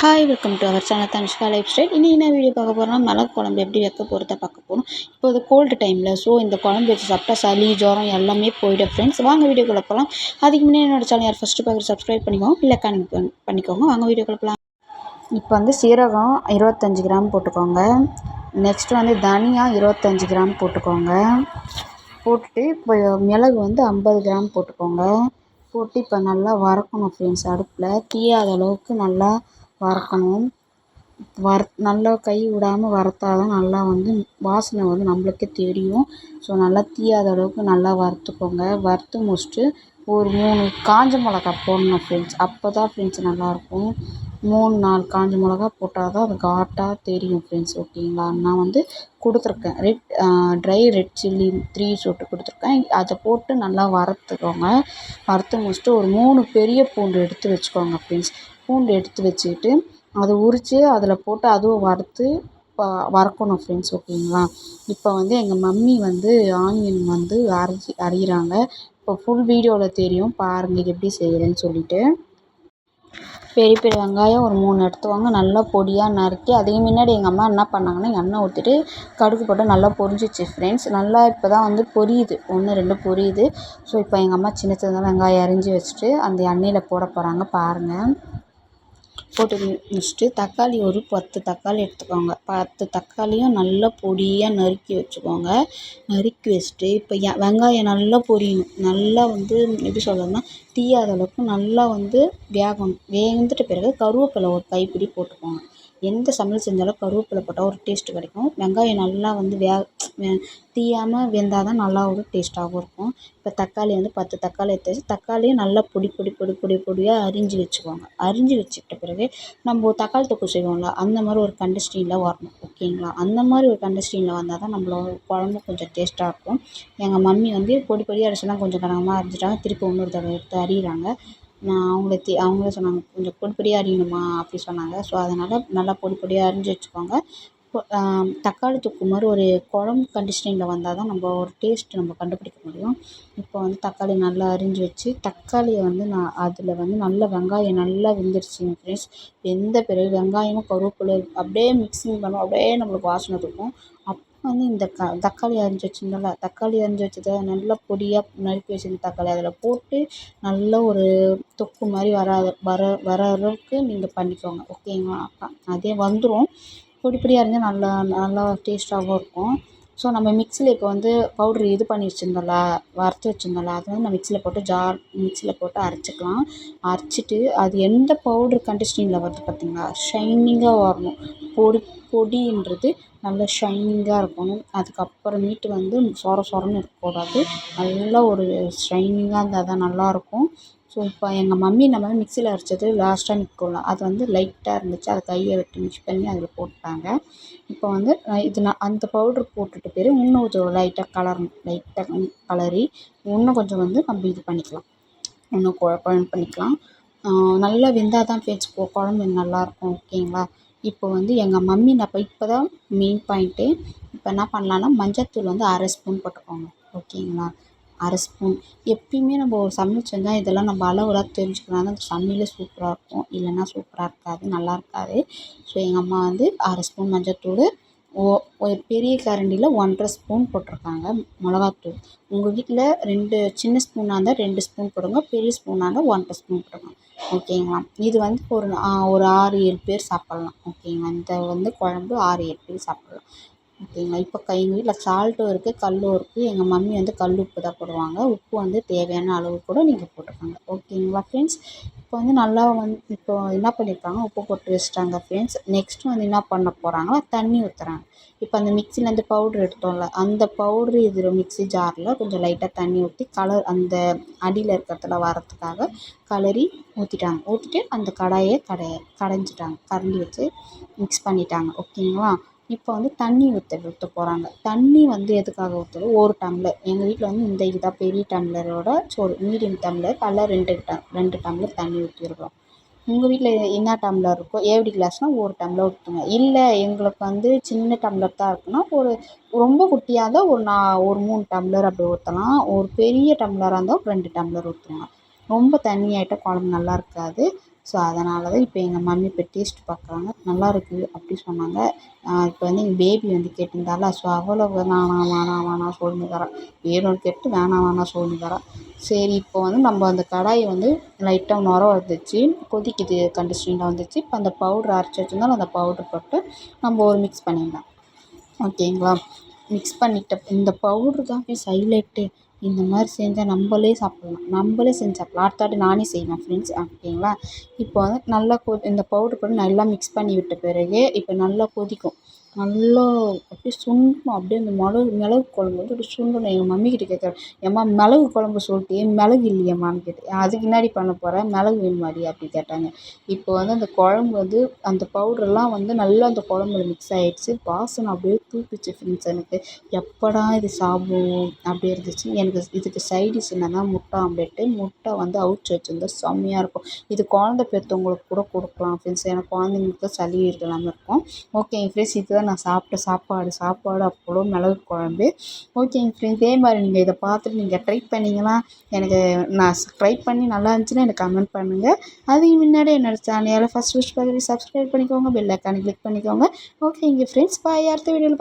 Hi welcome to our channel Dhanushka lifestyle. இன்றைக்கி என்ன video பார்க்க போகிறோம்னா, மிளகு குழம்பு எப்படி வைக்க போகிறத பார்க்க போகிறோம். இப்போ இது கோல்டு டைமில் ஸோ இந்த குழம்பு வச்சு சாப்பிட்டா சளி ஜுரம் எல்லாமே போய்டும் ஃப்ரெண்ட்ஸ். வாங்க வீடியோக்குள்ளே போகலாம். அதுக்கு முன்னாடி என்னோட சேனல் யார் ஃபஸ்ட்டு பார்க்குற சப்ஸ்கிரைப் பண்ணிக்கோங்க, இல்லை பண்ணிக்கோங்க. வாங்க வீடியோக்குள்ளே போகலாம். இப்போ வந்து சீரகம் 25 கிராம் போட்டுக்கோங்க. நெக்ஸ்ட்டு வந்து தனியா 25 கிராம் போட்டுக்கோங்க. போட்டுட்டு இப்போ மிளகு வந்து 50 கிராம் போட்டுக்கோங்க. போட்டு இப்போ நல்லா வறுக்கணும் ஃப்ரெண்ட்ஸ். அடுப்பில் தீயாத அளவுக்கு நல்லா வறுக்கணும். நல்லா கை விடாமல் வறுத்தா தான் நல்லா வந்து வாசனை வந்து நம்மளுக்கே தெரியும். ஸோ நல்லா தீயாத அளவுக்கு நல்லா வறுத்துக்கோங்க. வறுத்து முடிச்சுட்டு ஒரு 3 காஞ்ச மிளகா போடணும் ஃப்ரெண்ட்ஸ். அப்போ தான் ஃப்ரெண்ட்ஸ் நல்லாயிருக்கும். 3-4 காஞ்ச மிளகா போட்டால் தான் அது காட்டாக தெரியும் ஃப்ரெண்ட்ஸ். ஓகேங்களா? நான் வந்து கொடுத்துருக்கேன் ட்ரை ரெட் சில்லி 3 சொட்டு கொடுத்துருக்கேன். அதை போட்டு நல்லா வறுத்துக்கோங்க. வறுத்து முடிச்சுட்டு ஒரு 3 பெரிய பூண்டு எடுத்து வச்சுக்கோங்க ஃப்ரெண்ட்ஸ். பூண்டு எடுத்து வச்சுக்கிட்டு அதை உரித்து அதில் போட்டு அதுவும் வறுத்து வறுக்கணும் ஃப்ரெண்ட்ஸ். ஓகேங்களா? இப்போ வந்து எங்கள் மம்மி வந்து ஆனியன் வந்து அரிகிறாங்க. இப்போ ஃபுல் வீடியோவில் தெரியும் பாருங்கள் எப்படி செய்கிறேன்னு சொல்லிட்டு. பெரிய பெரிய வெங்காயம் ஒரு 3 எடுத்துவாங்க. நல்லா பொடியாக நறுக்கி அதுக்கு முன்னாடி எங்கள் அம்மா என்ன பண்ணாங்கன்னா, எண்ணெய் ஊற்றிட்டு கடுகு போட்டு நல்லா பொரிஞ்சிச்சு ஃப்ரெண்ட்ஸ். நல்லா இப்போ தான் வந்து பொரியுது, 1 2 பொரியுது. ஸோ இப்போ எங்கள் அம்மா சின்ன சின்னதாக வெங்காயம் அரிஞ்சு வச்சுட்டு அந்த எண்ணெயில் போட போகிறாங்க பாருங்கள். போட்டு முடிச்சுட்டு தக்காளி ஒரு 10 தக்காளி எடுத்துக்கோங்க. 10 தக்காளியும் நல்லா பொடியாக நறுக்கி வச்சுக்கோங்க. நறுக்கி வச்சுட்டு இப்போ வெங்காயம் நல்லா பொரியணும். நல்லா வந்து எப்படி சொல்கிறதுன்னா, தீயாத அளவுக்கு நல்லா வந்து வேகணும். வெந்துட்ட பிறகு கருவேப்பிலை ஒரு கைப்பிடி போட்டுக்கோங்க. எந்த சமையல் செஞ்சாலும் கருவேப்பிலை போட்டால் ஒரு டேஸ்ட்டு கிடைக்கும். வெங்காயம் நல்லா வந்து தீயாமல் வெந்தால் தான் நல்லா ஒரு டேஸ்ட்டாகவும் இருக்கும். இப்போ தக்காளி வந்து 10 தக்காளி எடுத்து வச்சு தக்காளியும் நல்லா பொடியாக அரிஞ்சு வச்சுக்கோங்க. அரிஞ்சு வச்சுக்கிட்ட பிறகு நம்ம தக்காளி தொக்கு செய்வோம்ல, அந்த மாதிரி ஒரு கண்டஸ்டிங்கில் வரணும். ஓகேங்களா? அந்த மாதிரி ஒரு கண்டஸ்டிங்கில் வந்தால் தான் நம்மளோட குழம்பு கொஞ்சம் டேஸ்ட்டாக இருக்கும். எங்கள் மம்மி வந்து பொடியாக அரிசினா கொஞ்சம் கனமாக அரிஞ்சிட்டாங்க. திருப்பி இன்னொரு தடவை எடுத்து அரியிறாங்க. நான் அவங்களே சொன்னாங்க, கொஞ்சம் பொடியாக அரியணுமா அப்படி சொன்னாங்க. ஸோ அதனால் நல்லா பொடியாக அரிஞ்சு வச்சுக்கோங்க. தக்காளி தொக்கு மாதிரி ஒரு குழம்பு கண்டிஷனிங்கில் வந்தால் தான் நம்ம ஒரு டேஸ்ட் நம்ம கண்டுபிடிக்க முடியும். இப்போ வந்து தக்காளி நல்லா அரிஞ்சு வச்சு தக்காளியை வந்து நான் அதில் வந்து நல்லா வெங்காயம் நல்லா வெந்துருச்சுங்க ஃப்ரெண்ட்ஸ். வெந்த பிறகு வெங்காயமும் கருவேப்பிலை அப்படியே மிக்சிங் பண்ணோம். அப்படியே நம்மளுக்கு வாசனை இருக்கும். அப்போ வந்து இந்த தக்காளி அரிஞ்சு வச்சுருந்தோம்ல, தக்காளி அரிஞ்சு வச்சதை நல்லா பொடியாக நறுக்கி வச்சிருந்த தக்காளி அதில் போட்டு நல்ல ஒரு தொக்கு மாதிரி வர அளவுக்கு நீங்கள் பண்ணிக்கோங்க. ஓகேங்களா? அதே வந்துடும். பொடியாக அரிஞ்சால் நல்லா டேஸ்ட்டாகவும் இருக்கும். ஸோ நம்ம மிக்சியில் இப்போ வந்து பவுட்ரு இது பண்ணி வச்சுருந்தோம்ல, வறுத்து வச்சுருந்தோம்ல, அதை வந்து நான் மிக்சியில் போட்டு அரைச்சிக்கலாம். அரைச்சிட்டு அது எந்த பவுட்ரு கண்டிஷனிங்கில் வருது பார்த்தீங்களா, ஷைனிங்காக வரணும். பொடின்றது நல்லா ஷைனிங்காக இருக்கணும். அதுக்கப்புறமேட்டு வந்து சொரன்னு இருக்கக்கூடாது. நல்லா ஒரு ஷைனிங்காக இருந்தால் தான் நல்லாயிருக்கும். ஸோ இப்போ எங்கள் மம்மி நம்ம மிக்சியில் அரைச்சது லாஸ்ட்டாக நிற்கும்ல, அது வந்து லைட்டாக இருந்துச்சு. அதை கையை விட்டு மிக்ஸ் பண்ணி அதில் போட்டாங்க. இப்போ வந்து நான் அந்த பவுட்ரு போட்டுட்டு பிறகு இன்னும் கொஞ்சம் லைட்டாக கலரி இன்னும் கொஞ்சம் வந்து நம்ம இது பண்ணிக்கலாம். இன்னும் குழம்பு பண்ணிக்கலாம். நல்லா வெந்தால் தான் ஃப்ரெண்ட்ஸ் குழம்பு நல்லாயிருக்கும். ஓகேங்களா? இப்போ வந்து எங்கள் மம்மி இப்போ தான் மெயின் பாயிண்ட்டே. இப்போ என்ன பண்ணலான்னா, மஞ்சள்தூள் வந்து 1/2 ஸ்பூன் போட்டுக்கோங்க. ஓகேங்களா? 1/2 ஸ்பூன். எப்பயுமே நம்ம ஒரு சமையல் செஞ்சால் இதெல்லாம் நம்ம அளவுலாம் தெரிஞ்சுக்கணும். தான் அந்த சமையலே சூப்பராக இருக்கும். இல்லைன்னா சூப்பராக இருக்காது, நல்லா இருக்காது. ஸோ எங்கள் அம்மா வந்து 1/2 ஸ்பூன் மஞ்சள்தூள், ஒரு பெரிய கரண்டியில் 1/2 ஸ்பூன் போட்டிருக்காங்க மிளகாத்தூள். உங்கள் வீட்டில் 2 சின்ன ஸ்பூனாக இருந்தால் 2 ஸ்பூன் போடுங்க, பெரிய ஸ்பூனாக இருந்தால் 1/2 ஸ்பூன் போடுங்க. ஓகேங்களா? இது வந்து ஒரு 6-7 பேர் சாப்பிட்லாம். ஓகேங்களா? இந்த வந்து குழம்பு 6-7 பேர் சாப்பிட்லாம். ஓகேங்களா? இப்போ எங்கள் வீட்டில் சால்ட்டும் இருக்குது, கல்லும் இருக்குது. எங்கள் மம்மி வந்து கல் உப்பு தான் போடுவாங்க. உப்பு வந்து தேவையான அளவு கூட நீங்கள் போட்டுக்கோங்க. ஓகேங்களா ஃப்ரெண்ட்ஸ்? இப்போ வந்து நல்லா இப்போ என்ன பண்ணியிருக்காங்க, உப்பு போட்டு வச்சுட்டாங்க ஃப்ரெண்ட்ஸ். நெக்ஸ்ட்டு வந்து என்ன பண்ண போகிறாங்கன்னா, தண்ணி ஊற்றுறாங்க. இப்போ அந்த மிக்சிலேருந்து பவுட்ரு எடுத்தோம்ல, அந்த பவுட்ரு இதில் மிக்ஸி ஜாரில் கொஞ்சம் லைட்டாக தண்ணி ஊற்றி அந்த அடியில் இருக்கிறதுல வரத்துக்காக கலரி ஊற்றிட்டு அந்த கடாயை கடைஞ்சிட்டாங்க. கரண்டி வச்சு மிக்ஸ் பண்ணிட்டாங்க. ஓகேங்களா? இப்போ வந்து தண்ணி ஊற்ற போகிறாங்க. தண்ணி வந்து எதுக்காக ஊற்றுறது, 1 டம்ளர். எங்கள் வீட்டில் வந்து இந்த இதுதான் பெரிய டம்ளரோட மீடியம் டம்ளர். அதில் 2 டம்ளர் தண்ணி ஊற்றிருக்கோம். உங்கள் வீட்டில் என்ன டம்ளர் இருக்கோ, ஏவடி கிளாஸ்னால் 1 டம்ளர் ஊற்றுங்க. இல்லை எங்களுக்கு வந்து சின்ன டம்ளர் தான் இருக்குன்னா, ரொம்ப குட்டியாக இருந்தால் ஒரு 3 டம்ளர் அப்படி ஊற்றலாம். ஒரு பெரிய டம்ளராக இருந்தால் 2 டம்ளர் ஊற்றுங்க. ரொம்ப தண்ணி ஆகிட்டா குழம்பு நல்லா இருக்காது. ஸோ அதனால தான் இப்போ எங்கள் மம்மி இப்போ டேஸ்ட் பார்க்குறாங்க. நல்லாயிருக்கு அப்படி சொன்னாங்க. இப்போ வந்து எங்கள் பேபி வந்து கேட்டிருந்தால, ஸோ அவளை வேணாம் வேணாம் வேணாம் சொல்லினுக்கிறா. வேணும்னு கேட்டு வேணாம் வேணாம் சொல்லினுக்கிறா. சரி இப்போ வந்து நம்ம அந்த கடாயை வந்து லைட்டாக நுர வந்துச்சு, கொதிக்குது கண்டிஷனில் வந்துச்சு. இப்போ அந்த பவுட்ரு அரைச்சி வச்சுருந்தாலும் அந்த பவுட்ரு போட்டு நம்ம ஒரு மிக்ஸ் பண்ணிடலாம். ஓகேங்களா? மிக்ஸ் பண்ணிட்ட இந்த பவுட்ரு தான் ஃப்ரெண்ட்ஸ் ஹைலைட்டே. இந்த மாதிரி செஞ்சால் நம்மளே சாப்பிட்லாம், நம்மளே செஞ்சு சாப்பிட்லாம். அடுத்த வாட்டி நானே செய்வேன் ஃப்ரெண்ட்ஸ். ஓகேங்களா? இப்போ வந்து நல்லா இந்த பவுட்ரு போட்டு நல்லா மிக்ஸ் பண்ணி விட்ட பிறகு இப்போ நல்லா கொதிக்கும். நல்லா அப்படியே சுண்டணும். அப்படியே அந்த மிளகு குழம்பு வந்து அப்படியே சுண்டணும். எங்கள் மம்மிக்கிட்ட கேட்குறேன், ஏம்மா மிளகு குழம்பு சொல்லிட்டியே மிளகு இல்லையேம்மான்னு கேட்டேன். அதுக்கு என்னாடி பண்ண போகிறேன், மிளகு வேணுமாடி அப்படி கேட்டாங்க. இப்போ வந்து அந்த குழம்பு வந்து அந்த பவுட்ரெல்லாம் வந்து நல்லா அந்த குழம்புல மிக்ஸ் ஆகிடுச்சு. வாசனை அப்படியே தூக்குச்சு ஃப்ரெண்ட்ஸ் எனக்கு. எப்படா இது சாப்பிடுவோம் அப்படி இருந்துச்சு. எனக்கு இதுக்கு சைடிஷ் என்னன்னா முட்டை ஆம்லேட்டு. முட்டை வந்து அவிச்சு வச்சுருந்தா செம்மையாக இருக்கும். இது குழந்த பெற்றவங்களுக்கு கூட கொடுக்கலாம் ஃப்ரெண்ட்ஸ். ஏன்னா குழந்தைங்களுக்கு தான் சளி இல்லாமல் இருக்கும். ஓகேங்க ஃப்ரெண்ட்ஸ், இதுதான் நான் சாப்பிட்ட சாப்பாடு அப்பளம் மிளகு குழம்பு. ஓகேங்க ஃப்ரெண்ட்ஸ், இதே மாதிரி நீங்கள் இதை பார்த்துட்டு நீங்கள் ட்ரை பண்ணிங்கன்னா எனக்கு நான் ட்ரை பண்ணி நல்லா இருந்துச்சுன்னா எனக்கு கமெண்ட் பண்ணுங்கள். அதுக்கு முன்னாடி என்னோடய சேனலை ஃபஸ்ட் பார்க்குறது சப்ஸ்கிரைப் பண்ணிக்கோங்க, பெல் ஐக்கானை கிளிக் பண்ணிக்கோங்க. ஓகேங்க ஃப்ரெண்ட்ஸ், பாய். அடுத்த வீடியோவில்